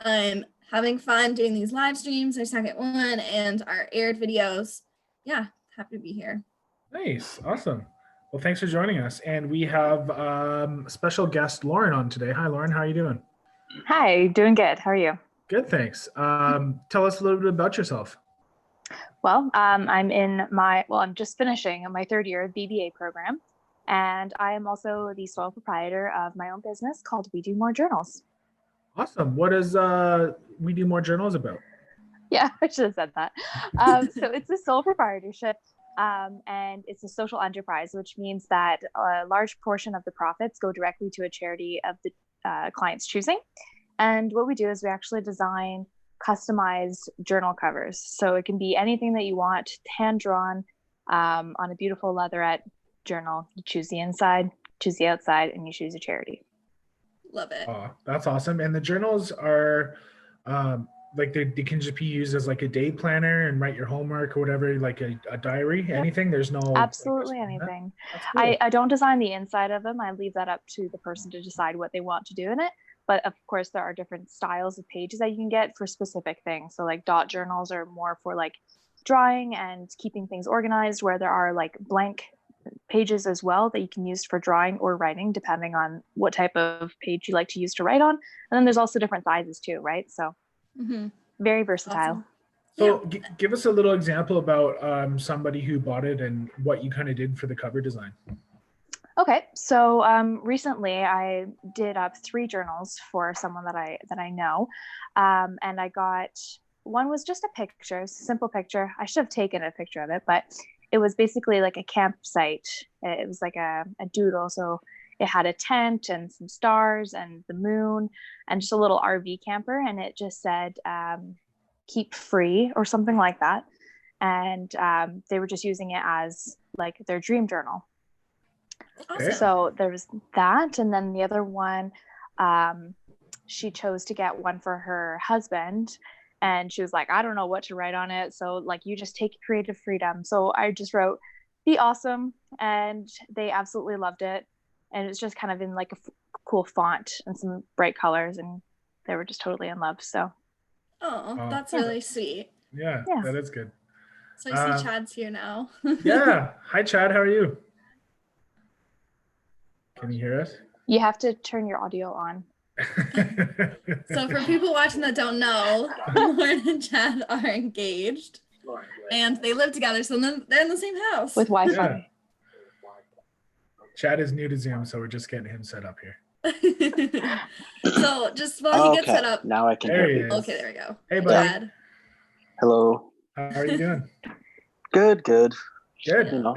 I'm having fun doing these live streams, our second one, and our aired videos. Yeah, happy to be here. Nice. Awesome. Well, thanks for joining us. And we have special guest Lauren on today. Hi, Lauren. How are you doing? Hi, doing good. How are you? Good, thanks. Tell us a little bit about yourself. Well, I'm just finishing my third year of BBA program, and I am also the sole proprietor of my own business called We Do More Journals. Awesome. What is We Do More Journals about? Yeah, I should have said that. So it's a sole proprietorship, and it's a social enterprise, which means that a large portion of the profits go directly to a charity of the client's choosing. And what we do is we actually design customized journal covers. So it can be anything that you want, hand drawn on a beautiful leatherette journal. You choose the inside, choose the outside, and you choose a charity. Love it. Oh, that's awesome. And the journals are like they can just be used as like a day planner and write your homework or whatever, like a diary, anything. There's no absolutely anything. Cool. I don't design the inside of them. I leave that up to the person to decide what they want to do in it. But of course, there are different styles of pages that you can get for specific things. So like dot journals are more for like drawing and keeping things organized, where there are like blank pages as well that you can use for drawing or writing, depending on what type of page you like to use to write on. And then there's also different sizes too, right? So very versatile. Awesome. So give us a little example about somebody who bought it and what you kind of did for the cover design. Okay, so recently I did up 3 journals for someone that I know, and I got one was just a picture, a simple picture. I should have taken a picture of it, but it was basically like a campsite. It was like a doodle, so it had a tent and some stars and the moon and just a little RV camper, and it just said "keep free" or something like that, and they were just using it as like their dream journal. Awesome. So there was that, and then the other one, she chose to get one for her husband, and she was like, I don't know what to write on it, so like you just take creative freedom. So I just wrote "be awesome," and they absolutely loved it, and it's just kind of in like a cool font and some bright colors, and they were just totally in love. So that's really sweet. Yeah, that is good. So I see Chad's here now. Yeah. Hi, Chad. How are you? Can you hear us? You have to turn your audio on. So for people watching that don't know, Lauren and Chad are engaged and they live together, so they're in the same house. With Wi-Fi. Yeah. Chad is new to Zoom, so we're just getting him set up here. So just while he gets set up. Now I can hear you. Okay, there we go. Hey, buddy. Chad. Hello. How are you doing? Good. Good. You know,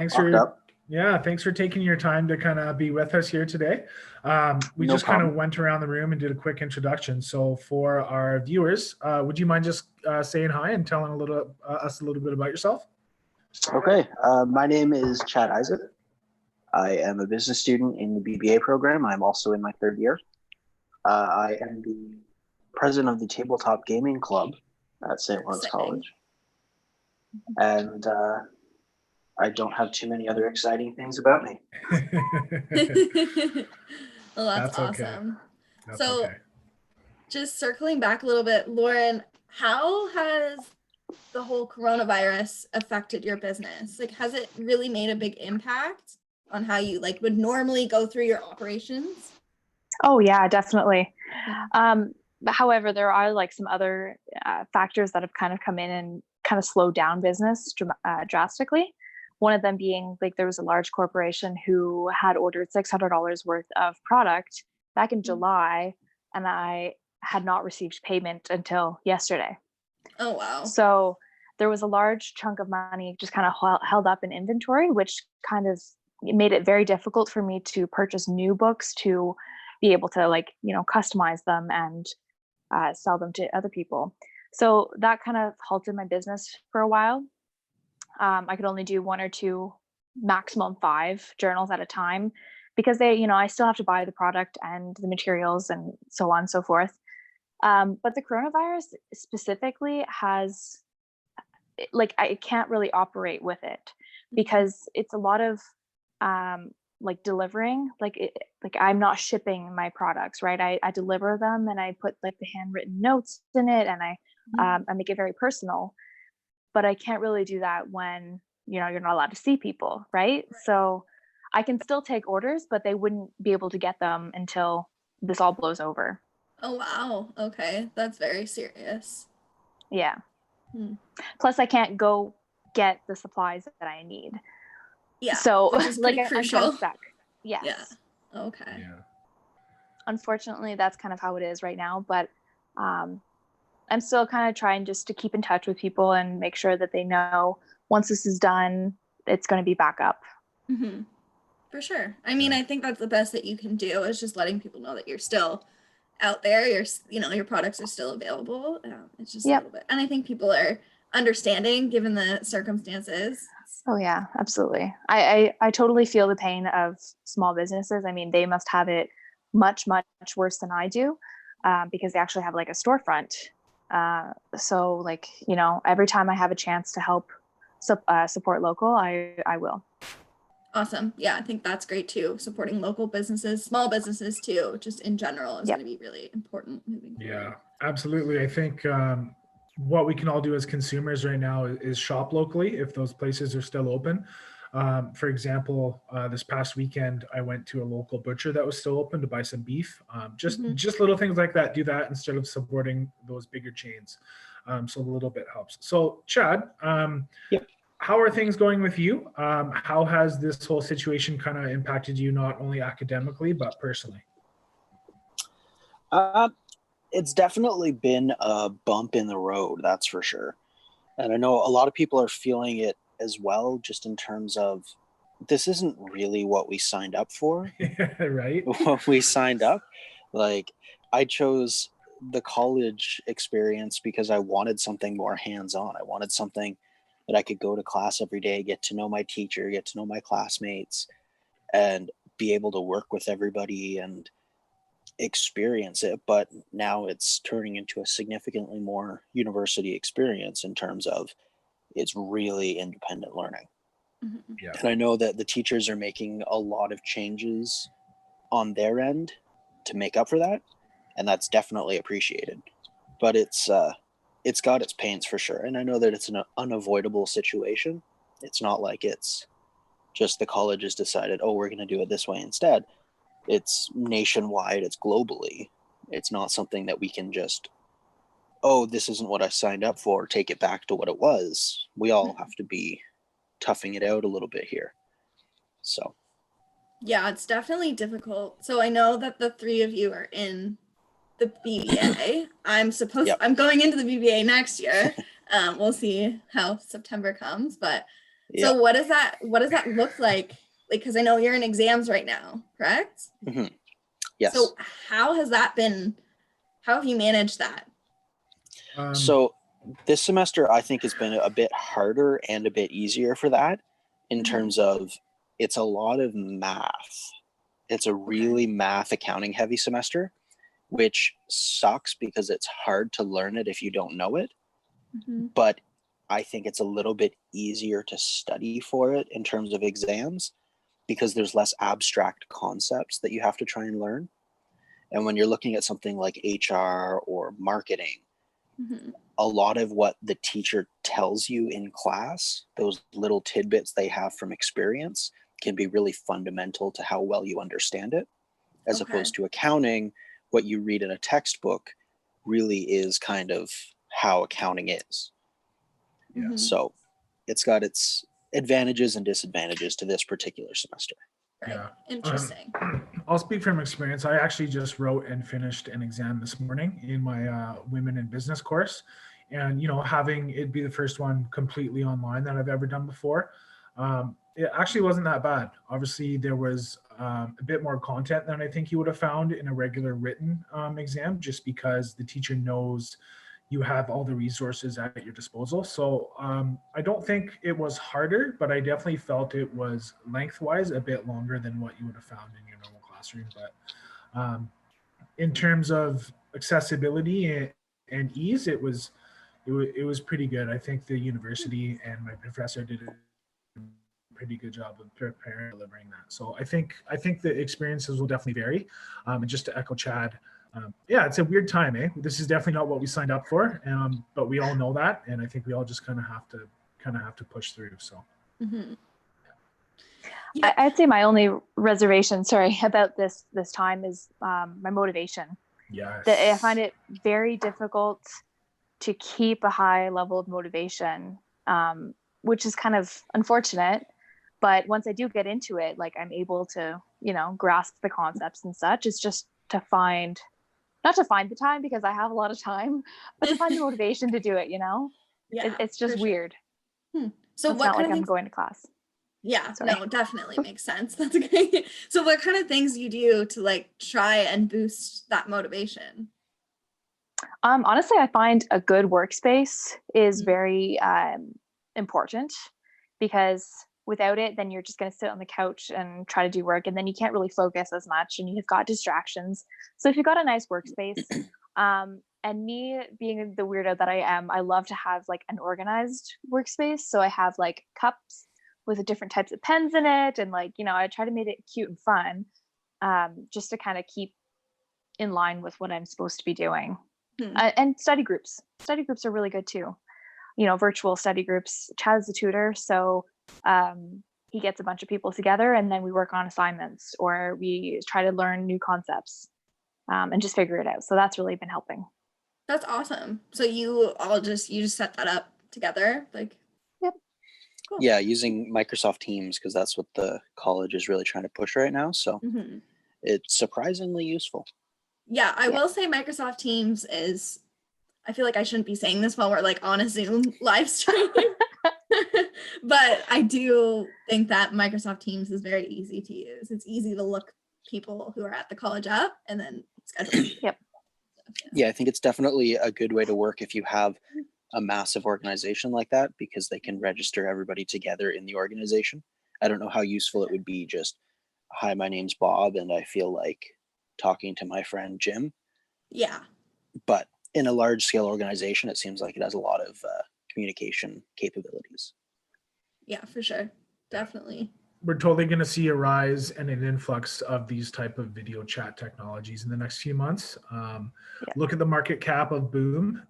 Thanks for taking your time to kind of be with us here today. We just kind of went around the room and did a quick introduction. So for our viewers, would you mind just saying hi and telling us a little bit about yourself? Okay. My name is Chad Isaac. I am a business student in the BBA program. I'm also in my third year. I am the president of the Tabletop Gaming Club at St. Lawrence College. And I don't have too many other exciting things about me. Well, that's awesome. Okay. Just circling back a little bit, Lauren, how has the whole coronavirus affected your business? Like, has it really made a big impact on how you would normally go through your operations? Oh yeah, definitely. However, there are some other factors that have kind of come in and kind of slowed down business drastically. One of them being there was a large corporation who had ordered $600 worth of product back in July, and I had not received payment until yesterday. Oh, wow. So there was a large chunk of money just kind of held up in inventory, which kind of made it very difficult for me to purchase new books to be able to customize them and sell them to other people. So that kind of halted my business for a while. I could only do 1 or 2, maximum 5 journals at a time because I still have to buy the product and the materials and so on and so forth. But the coronavirus specifically has, I can't really operate with it because it's a lot of like delivering, like I'm not shipping my products, right? I deliver them and I put like the handwritten notes in it, and I make it very personal. But I can't really do that when, you're not allowed to see people, right? So I can still take orders, but they wouldn't be able to get them until this all blows over. Oh, wow. Okay. That's very serious. Yeah. Plus I can't go get the supplies that I need. Yeah. So which is like crucial. I'm kind of stuck. Yes. Yeah. Okay. Yeah. Unfortunately, that's kind of how it is right now. But I'm still kind of trying just to keep in touch with people and make sure that they know once this is done, it's going to be back up. Mm-hmm. For sure. I mean, I think that's the best that you can do is just letting people know that you're still out there. Your products are still available. It's just a little bit. And I think people are understanding given the circumstances. Oh yeah, absolutely. I totally feel the pain of small businesses. I mean, they must have it much, much worse than I do because they actually have like a storefront. So like, every time I have a chance to help support local, I will. Awesome. Yeah, I think that's great too. Supporting local businesses, small businesses too, just in general is going to be really important moving forward. Yeah, absolutely. I think what we can all do as consumers right now is shop locally if those places are still open. For example, this past weekend, I went to a local butcher that was still open to buy some beef. Just little things like that. Do that instead of supporting those bigger chains. So a little bit helps. So Chad, how are things going with you? How has this whole situation kind of impacted you, not only academically, but personally? It's definitely been a bump in the road, that's for sure. And I know a lot of people are feeling it as well, just in terms of this isn't really what we signed up for. Right? What we signed up. Like, I chose the college experience because I wanted something more hands-on. I wanted something that I could go to class every day, get to know my teacher, get to know my classmates, and be able to work with everybody and experience it. But now it's turning into a significantly more university experience in terms of it's really independent learning. Yeah. And I know that the teachers are making a lot of changes on their end to make up for that, and that's definitely appreciated. But it's got its pains for sure. And I know that it's an unavoidable situation. It's not like it's just the college has decided, oh, we're going to do it this way instead. It's nationwide, it's globally. It's not something that we can just, oh, this isn't what I signed up for, take it back to what it was. We all have to be toughing it out a little bit here. So. Yeah, it's definitely difficult. So I know that the three of you are in the BBA. I'm going into the BBA next year. We'll see how September comes, but so what does that look like? Like, because I know you're in exams right now, correct? Mm-hmm. Yes. So how have you managed that? So this semester, I think has been a bit harder and a bit easier for that in terms of it's a lot of math. It's a really math accounting heavy semester, which sucks because it's hard to learn it if you don't know it. But I think it's a little bit easier to study for it in terms of exams because there's less abstract concepts that you have to try and learn. And when you're looking at something like HR or marketing, a lot of what the teacher tells you in class, those little tidbits they have from experience, can be really fundamental to how well you understand it. As opposed to accounting, what you read in a textbook really is kind of how accounting is. So it's got its advantages and disadvantages to this particular semester. Right. Yeah. Interesting. I'll speak from experience. I actually just wrote and finished an exam this morning in my women in business course. And, having it be the first one completely online that I've ever done before, it actually wasn't that bad. Obviously, there was a bit more content than I think you would have found in a regular written exam, just because the teacher knows you have all the resources at your disposal. So I don't think it was harder, but I definitely felt it was lengthwise a bit longer than what you would have found in your normal classroom. But in terms of accessibility and ease, it was pretty good. I think the university and my professor did a pretty good job of preparing, delivering that. So I think the experiences will definitely vary. And just to echo Chad, yeah, it's a weird time, eh? This is definitely not what we signed up for, but we all know that, and I think we all just kind of have to push through. So. Mm-hmm. Yeah. I'd say my only reservation, sorry, about this time is my motivation. Yes. I find it very difficult to keep a high level of motivation, which is kind of unfortunate. But once I do get into it, like I'm able to, grasp the concepts and such. It's just to not to find the time, because I have a lot of time, but to find the motivation to do it, Yeah, it's just weird. So it's what not kind like of I'm things? going to class. Yeah, Sorry. no, definitely makes sense. That's great. So what kind of things you do to like try and boost that motivation? Honestly, I find a good workspace is very important, because without it, then you're just going to sit on the couch and try to do work, and then you can't really focus as much, and you've got distractions. So if you've got a nice workspace, and me being the weirdo that I am, I love to have like an organized workspace. So I have like cups with different types of pens in it, and like, I try to make it cute and fun, just to kind of keep in line with what I'm supposed to be doing. And study groups are really good too. Virtual study groups. Chad is a tutor, so he gets a bunch of people together, and then we work on assignments, or we try to learn new concepts, and just figure it out. So that's really been helping. That's awesome. So you just set that up together, like. Yep. Cool. Yeah, using Microsoft Teams, because that's what the college is really trying to push right now. So it's surprisingly useful. Yeah, I will say Microsoft Teams is, I feel like I shouldn't be saying this while we're like on a Zoom live stream, but I do think that Microsoft Teams is very easy to use. It's easy to look people who are at the college up and then schedule. Yep. Yeah, I think it's definitely a good way to work if you have a massive organization like that, because they can register everybody together in the organization. I don't know how useful it would be just, hi, my name's Bob, and I feel like talking to my friend Jim. Yeah. But in a large scale organization, it seems like it has a lot of communication capabilities. Yeah, for sure. Definitely. We're totally going to see a rise and an influx of these type of video chat technologies in the next few months. Look at the market cap of Boom.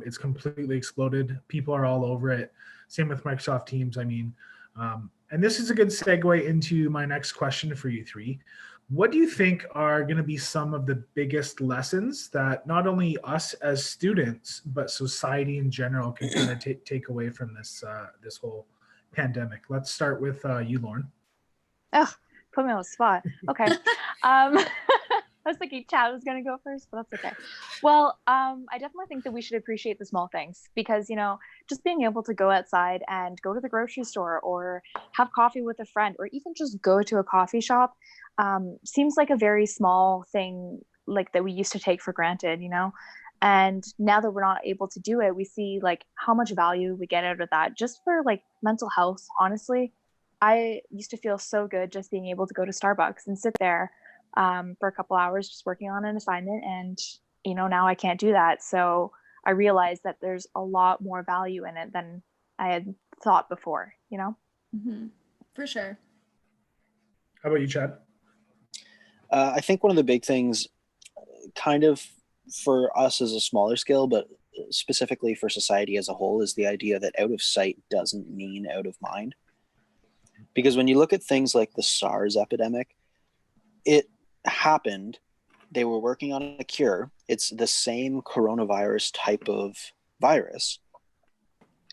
It's completely exploded. People are all over it. Same with Microsoft Teams. I mean, and this is a good segue into my next question for you three. What do you think are going to be some of the biggest lessons that not only us as students, but society in general can kind of take away from this whole pandemic? Let's start with you, Lauren. Oh, put me on the spot. Okay. I was thinking Chad was going to go first, but that's okay. Well, I definitely think that we should appreciate the small things, because, just being able to go outside and go to the grocery store, or have coffee with a friend, or even just go to a coffee shop, seems like a very small thing, like that we used to take for granted, and now that we're not able to do it, we see like how much value we get out of that, just for like mental health. Honestly, I used to feel so good just being able to go to Starbucks and sit there for a couple hours just working on an assignment, and now I can't do that. So I realized that there's a lot more value in it than I had thought before. For sure. How about you, Chad? I think one of the big things, kind of for us as a smaller scale, but specifically for society as a whole, is the idea that out of sight doesn't mean out of mind. Because when you look at things like the SARS epidemic, it happened. They were working on a cure. It's the same coronavirus type of virus.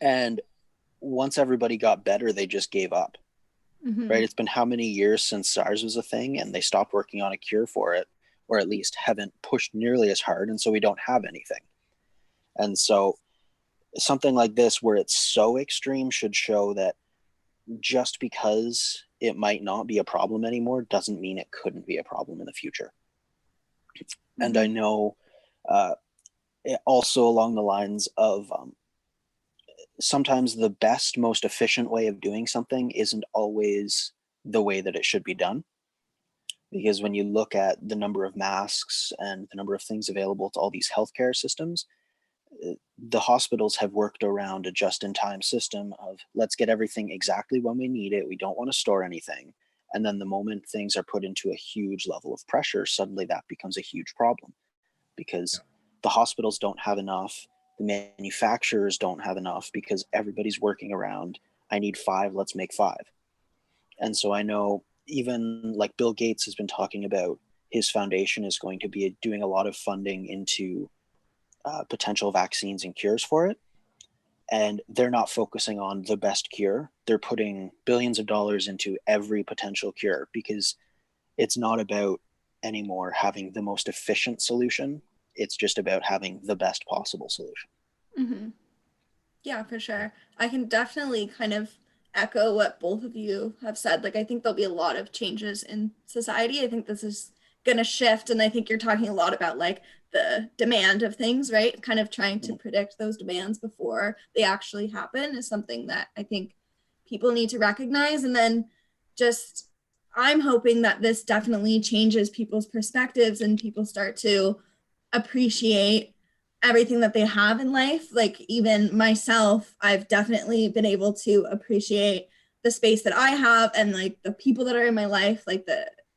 And once everybody got better, they just gave up. Right? It's been how many years since SARS was a thing, and they stopped working on a cure for it, or at least haven't pushed nearly as hard. And so we don't have anything. And so something like this, where it's so extreme, should show that just because it might not be a problem anymore doesn't mean it couldn't be a problem in the future. And I know also along the lines of sometimes the best, most efficient way of doing something isn't always the way that it should be done. Because when you look at the number of masks and the number of things available to all these healthcare systems, the hospitals have worked around a just-in-time system of let's get everything exactly when we need it. We don't want to store anything. And then the moment things are put into a huge level of pressure, suddenly that becomes a huge problem because the hospitals don't have enough. The manufacturers don't have enough because everybody's working around, I need 5, let's make 5. And so I know even like Bill Gates has been talking about his foundation is going to be doing a lot of funding into potential vaccines and cures for it. And they're not focusing on the best cure. They're putting billions of dollars into every potential cure because it's not about anymore having the most efficient solution. It's just about having the best possible solution. Mm-hmm. Yeah, for sure. I can definitely kind of echo what both of you have said. Like, I think there'll be a lot of changes in society. I think this is going to shift. And I think you're talking a lot about like the demand of things, right? Kind of trying to predict those demands before they actually happen is something that I think people need to recognize. And then just, I'm hoping that this definitely changes people's perspectives and people start to appreciate everything that they have in life. Like even myself, I've definitely been able to appreciate the space that I have and like the people that are in my life. Like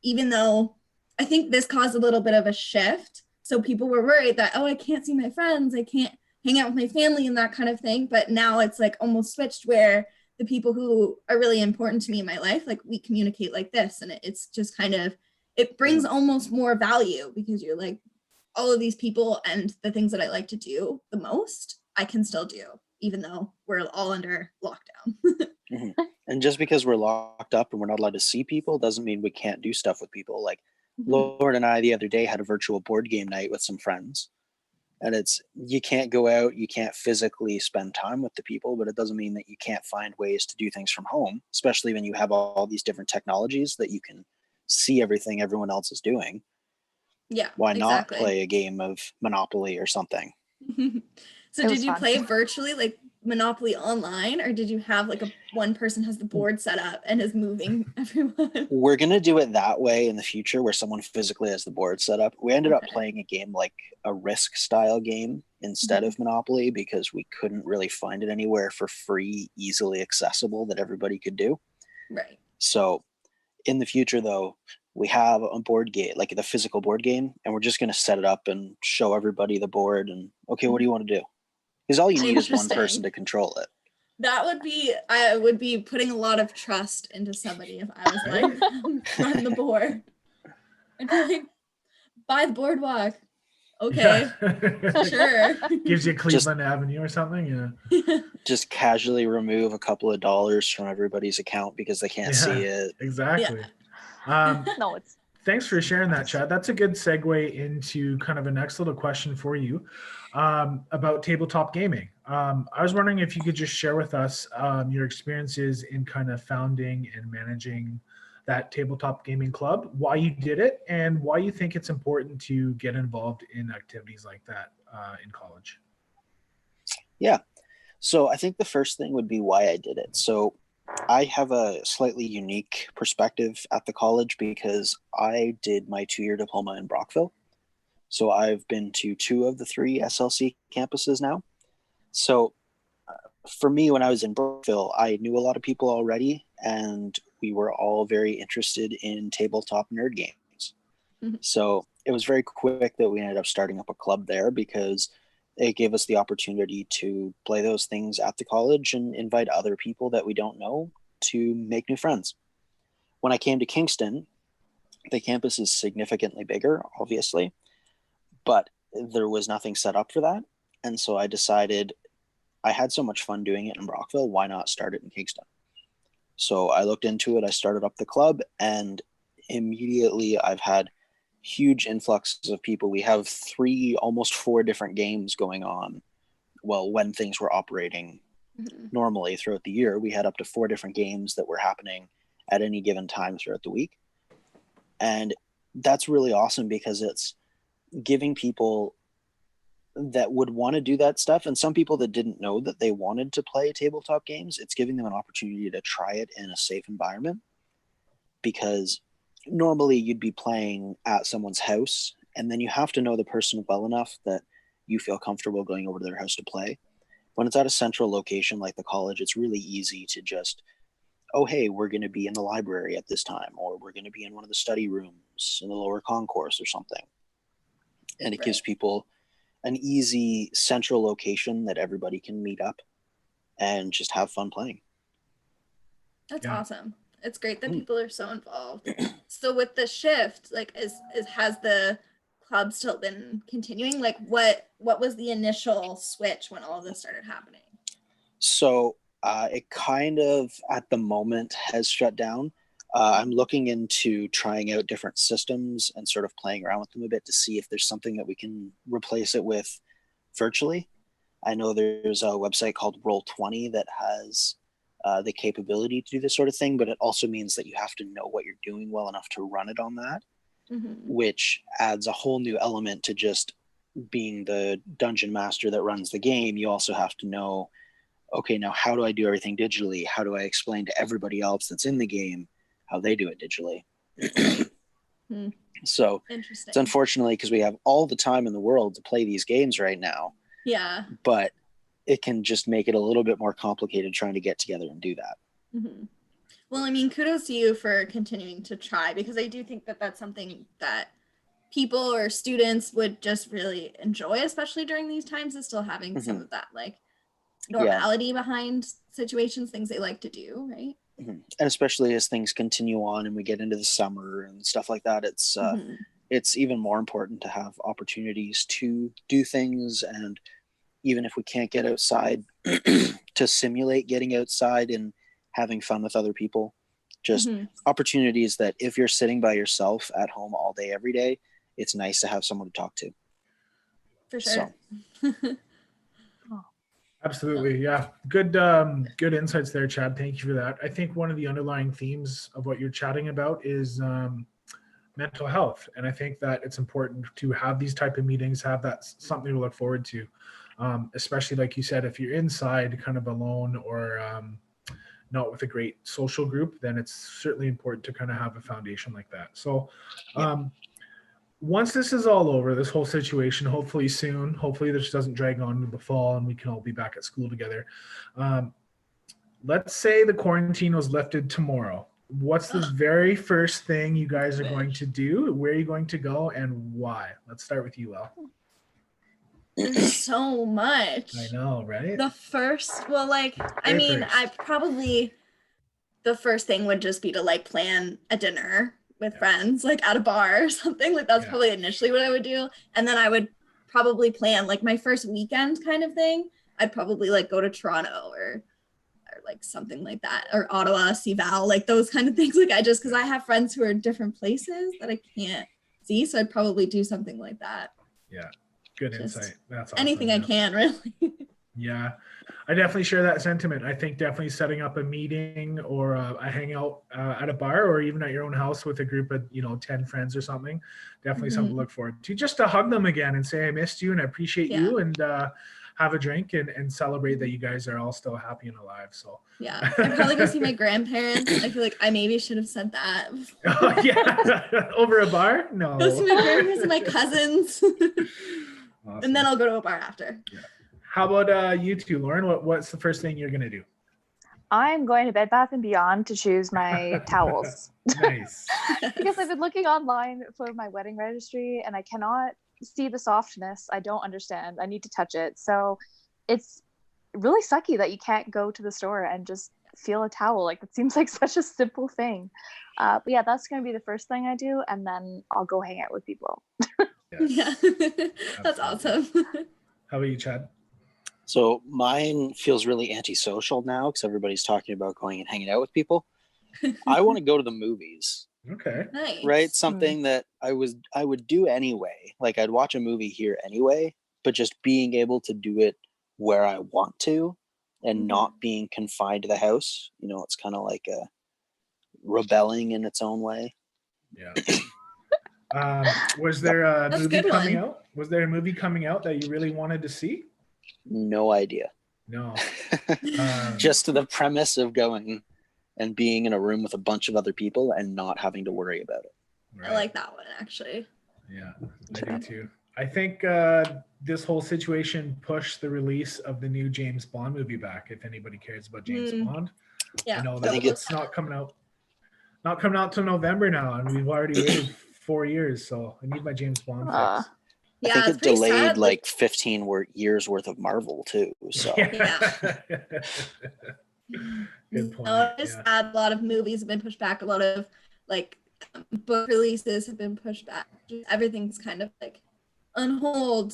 even though I think this caused a little bit of a shift. So people were worried that, oh, I can't see my friends, I can't hang out with my family and that kind of thing. But now it's like almost switched where the people who are really important to me in my life, like we communicate like this. And it's just kind of, it brings almost more value because you're like, all of these people and the things that I like to do the most, I can still do, even though we're all under lockdown. Mm-hmm. And just because we're locked up and we're not allowed to see people doesn't mean we can't do stuff with people. Like Lauren and I the other day had a virtual board game night with some friends. And you can't go out, you can't physically spend time with the people, but it doesn't mean that you can't find ways to do things from home, especially when you have all these different technologies that you can see everything everyone else is doing. Yeah. Why exactly. not play a game of Monopoly or something? So did you play virtually, like Monopoly online, or did you have like one person has the board set up and is moving everyone? We're going to do it that way in the future where someone physically has the board set up. We ended up playing a game like a Risk style game instead of Monopoly because we couldn't really find it anywhere for free, easily accessible that everybody could do. Right. So in the future though, we have a board game, like the physical board game, and we're just going to set it up and show everybody the board and, okay, what do you want to do? Because all you need is one person to control it. That would be, I would be putting a lot of trust into somebody if I was like, run the board. I'd be like, buy the boardwalk. Okay, sure. Gives you Cleveland Avenue or something, yeah. Just casually remove a couple of dollars from everybody's account because they can't see it. Exactly. No, it's Thanks for sharing that, Chad. That's a good segue into kind of a next little question for you about tabletop gaming. I was wondering if you could just share with us your experiences in kind of founding and managing that tabletop gaming club, why you did it, and why you think it's important to get involved in activities like that in college. Yeah. So I think the first thing would be why I did it. So I have a slightly unique perspective at the college because I did my 2-year diploma in Brockville. So I've been to 2 of the 3 SLC campuses now. So for me, when I was in Brockville, I knew a lot of people already, and we were all very interested in tabletop nerd games. So it was very quick that we ended up starting up a club there because it gave us the opportunity to play those things at the college and invite other people that we don't know to make new friends. When I came to Kingston, the campus is significantly bigger, obviously, but there was nothing set up for that. And so I decided I had so much fun doing it in Brockville, why not start it in Kingston? So I looked into it, I started up the club, and immediately I've had huge influxes of people. We have 3, almost 4 different games going on. Well, when things were operating normally throughout the year, we had up to 4 different games that were happening at any given time throughout the week. And that's really awesome because it's giving people that would want to do that stuff, and some people that didn't know that they wanted to play tabletop games, it's giving them an opportunity to try it in a safe environment. Because normally you'd be playing at someone's house, and then you have to know the person well enough that you feel comfortable going over to their house to play. When it's at a central location like the college, it's really easy to just, oh, hey, we're going to be in the library at this time, or we're going to be in one of the study rooms in the lower concourse or something. And it gives people an easy central location that everybody can meet up and just have fun playing. That's awesome. It's great that people are so involved. So with the shift, like has the club still been continuing? Like what was the initial switch when all of this started happening? So it kind of at the moment has shut down. I'm looking into trying out different systems and sort of playing around with them a bit to see if there's something that we can replace it with virtually. I know there's a website called Roll20 that has the capability to do this sort of thing, but it also means that you have to know what you're doing well enough to run it on that, which adds a whole new element to just being the dungeon master that runs the game. You also have to know, okay, now how do I do everything digitally? How do I explain to everybody else that's in the game how they do it digitally? So it's unfortunately because we have all the time in the world to play these games right now. Yeah. But it can just make it a little bit more complicated trying to get together and do that. Well, I mean, kudos to you for continuing to try, because I do think that that's something that people or students would just really enjoy, especially during these times, is still having some of that like normality behind situations, things they like to do, right? And especially as things continue on and we get into the summer and stuff like that, it's even more important to have opportunities to do things. And even if we can't get outside, to simulate getting outside and having fun with other people, just opportunities that if you're sitting by yourself at home all day, every day, it's nice to have someone to talk to. For sure. So. Absolutely. Yeah. Good insights there, Chad. Thank you for that. I think one of the underlying themes of what you're chatting about is mental health. And I think that it's important to have these type of meetings, have that something to look forward to. Especially like you said, if you're inside kind of alone or not with a great social group, then it's certainly important to kind of have a foundation like that. So once this is all over, this whole situation, hopefully soon, hopefully this doesn't drag on into the fall and we can all be back at school together. Let's say the quarantine was lifted tomorrow. What's the very first thing you guys are going to do? Where are you going to go and why? Let's start with you, Elle. There's so much. I know, right? The first thing would just be to like plan a dinner with friends, like at a bar or something. Like that's probably initially what I would do. And then I would probably plan like my first weekend kind of thing. I'd probably like go to Toronto or like something like that, or Ottawa, see Val, like those kind of things. Like because I have friends who are in different places that I can't see. So I'd probably do something like that. Yeah. Good insight. That's awesome. Anything I can, really. Yeah, I definitely share that sentiment. I think definitely setting up a meeting or a hangout at a bar or even at your own house with a group of 10 friends or something, definitely something to look forward to. Just to hug them again and say I missed you and I appreciate you, and have a drink and celebrate that you guys are all still happy and alive. So I'd probably go see my grandparents. I feel like I maybe should have said that. Over a bar? No. Go see my grandparents and my cousins. Awesome. And then I'll go to a bar after. Yeah. How about you two, Lauren? What's the first thing you're going to do? I'm going to Bed Bath & Beyond to choose my towels. Nice. Because I've been looking online for my wedding registry and I cannot see the softness. I don't understand. I need to touch it. So it's really sucky that you can't go to the store and just feel a towel. Like it seems like such a simple thing. But yeah, that's going to be the first thing I do. And then I'll go hang out with people. Yeah, that's awesome. How about you, Chad? So mine feels really antisocial now because everybody's talking about going and hanging out with people. I want to go to the movies. Okay. Nice. Right? Something that I would do anyway. Like I'd watch a movie here anyway, but just being able to do it where I want to and not being confined to the house. It's kind of like a rebelling in its own way. Yeah. Was there a movie coming out? Was there a movie coming out that you really wanted to see? No idea. No. Just the premise of going and being in a room with a bunch of other people and not having to worry about it. Right. I like that one, actually. Yeah, I do too. I think this whole situation pushed the release of the new James Bond movie back. If anybody cares about James Bond, Yeah, I know that it's not coming out till November now, and we've already waited 4 years. So I need my James Bond fix. Yeah, I think it's it pretty delayed sad, like 15 years worth of Marvel too. So yeah. Good point. No, it's sad. A lot of movies have been pushed back. A lot of like book releases have been pushed back. Just everything's kind of like on hold.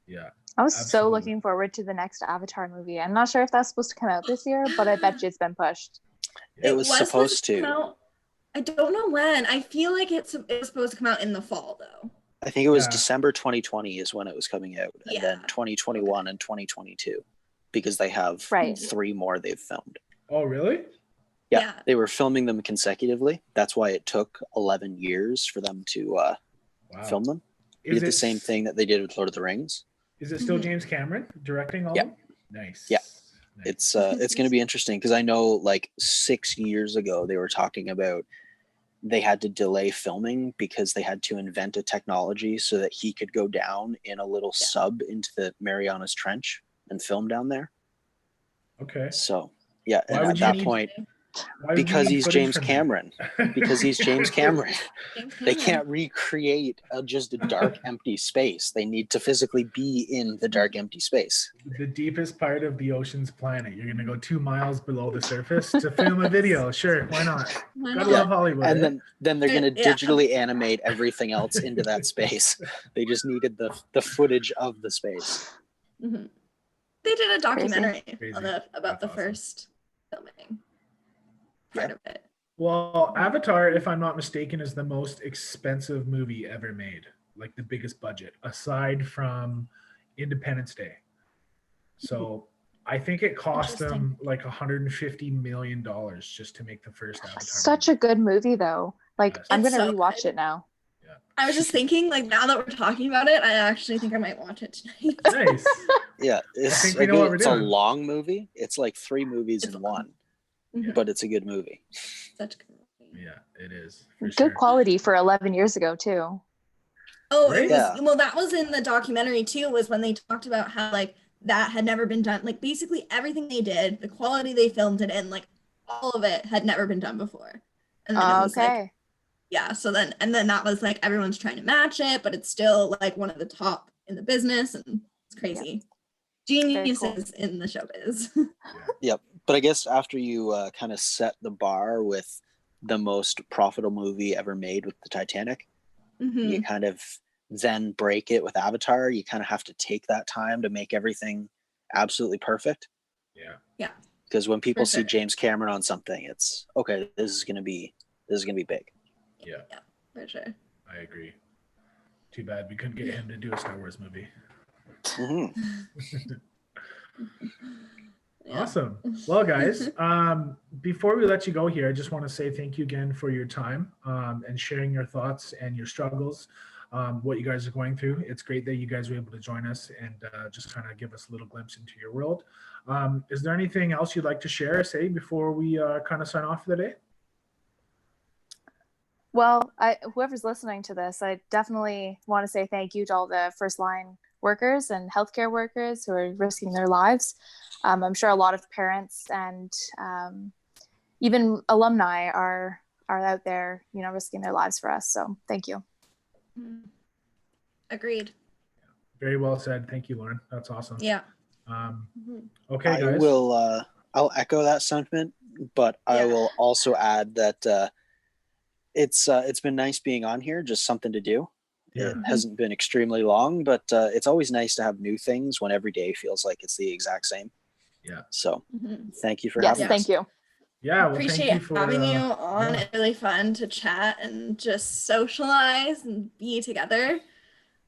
Yeah. I was Absolutely. so looking forward to the next Avatar movie. I'm not sure if that's supposed to come out this year, but I bet you it's been pushed. it was supposed to. Come out. I don't know when. I feel like it was supposed to come out in the fall though. I think it was December 2020 is when it was coming out, and Yeah. then 2021 and 2022, because they have 3 more they've filmed. Oh, really? Yeah, they were filming them consecutively. That's why it took 11 years for them to film them. They did the same thing that they did with Lord of the Rings. Is it still James Cameron directing all of them? Nice. Yeah. Nice. It's going to be interesting because I know like 6 years ago they were talking about they had to delay filming because they had to invent a technology so that he could go down in a little sub into the Marianas Trench and film down there. Okay. So, yeah, Why and would at you that need- point, Why would we because need he's footage James from Cameron. Because he's James Cameron. They can't recreate just a dark, empty space. They need to physically be in the dark, empty space. the deepest part of the ocean's planet? You're gonna go 2 miles below the surface to film a video. Sure, why not? Gotta love Hollywood. And then they're gonna digitally animate everything else into that space. They just needed the footage of the space. Mm-hmm. They did a documentary about the awesome. first filming part of it. Well, Avatar, if I'm not mistaken, is the most expensive movie ever made. Like the biggest budget, aside from Independence Day. So I think it cost them like $150 million just to make the first Avatar. Such a good movie, though. Like, I'm gonna rewatch it now. Yeah. I was just thinking, like, now that we're talking about it, I actually think I might watch it tonight. Nice. Yeah, it's a long movie. It's like 3 movies in one, but it's a good movie. Such a good movie. Yeah, it is. Good quality for 11 years ago too. Oh, it was. Well, that was in the documentary too. Was when they talked about how like that had never been done. Like basically everything they did, the quality they filmed it in, like all of it had never been done before. And then it was like, yeah. So then that was like everyone's trying to match it, but it's still like one of the top in the business, and it's crazy. Geniuses in the showbiz. Yep. But I guess after you kind of set the bar with the most profitable movie ever made with the Titanic, you kind of then break it with Avatar. You kind of have to take that time to make everything absolutely perfect. Yeah. Yeah. Because when people see James Cameron on something, it's okay. This is gonna be big. Yeah. Yeah, for sure. I agree. Too bad we couldn't get him to do a Star Wars movie. Awesome. Well, guys, before we let you go here, I just want to say thank you again for your time and sharing your thoughts and your struggles, what you guys are going through. It's great that you guys were able to join us and just kind of give us a little glimpse into your world. Is there anything else you'd like to share or say before we kind of sign off for the day? Well, whoever's listening to this, I definitely want to say thank you to all the first line workers and healthcare workers who are risking their lives. I'm sure a lot of parents and even alumni are out there, risking their lives for us. So thank you. Agreed. Very well said. Thank you, Lauren. That's awesome. Yeah. Okay, guys. I'll echo that sentiment, but I will also add that it's been nice being on here, just something to do. It hasn't been extremely long, but it's always nice to have new things when every day feels like it's the exact same. Yeah. So thank you for having us. Thank you. Yeah, well, appreciate thank you for having you on. It's really fun to chat and just socialize and be together.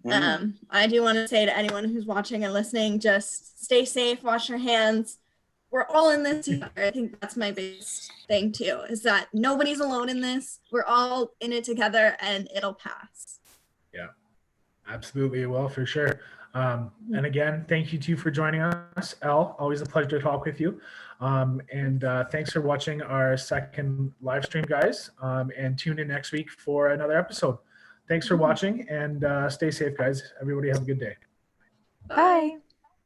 I do want to say to anyone who's watching and listening, just stay safe, wash your hands. We're all in this together. I think that's my biggest thing too, is that nobody's alone in this. We're all in it together and it'll pass. Yeah, absolutely. Well, for sure. And again, thank you too for joining us, Elle. Always a pleasure to talk with you. And thanks for watching our second live stream, guys. And tune in next week for another episode. Thanks for watching, and stay safe, guys. Everybody have a good day. Bye.